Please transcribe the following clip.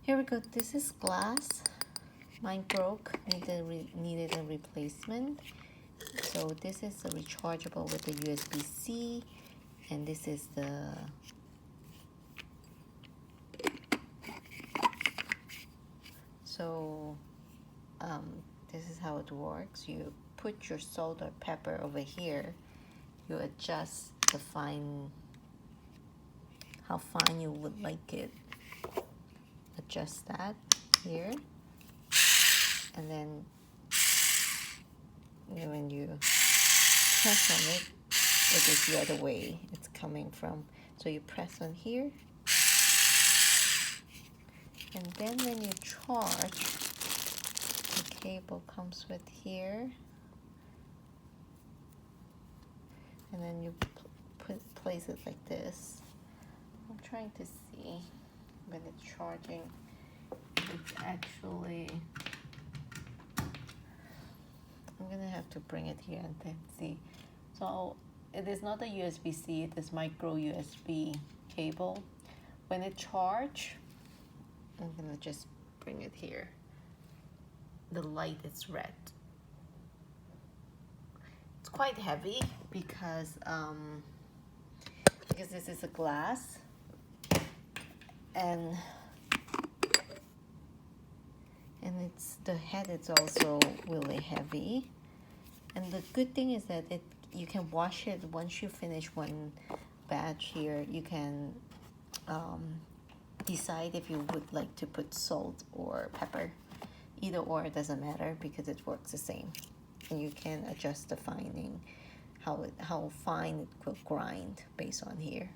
Here we go. This is glass. Mine broke, needed a replacement. So this is a rechargeable with the USB-C, and this is the this is how it works. You put your salt or pepper over here. You adjust the how fine you would like it. Adjust that here, and then when you press on it, it is the other way it's coming from. So you press on here, and then when you charge, the cable comes with here, and then you place it like this. I'm trying to see when it's charging. It's actually, I'm gonna have to bring it here and then see. So it is not a USB-C, it is micro USB cable. When it charge, I'm gonna just bring it here. The light is red. It's quite heavy because this is a glass, and it's the head is also really heavy. And the good thing is that you can wash it once you finish one batch here. You can decide if you would like to put salt or pepper. Either or, it doesn't matter because it works the same. And you can adjust the fining, how fine it will grind based on here.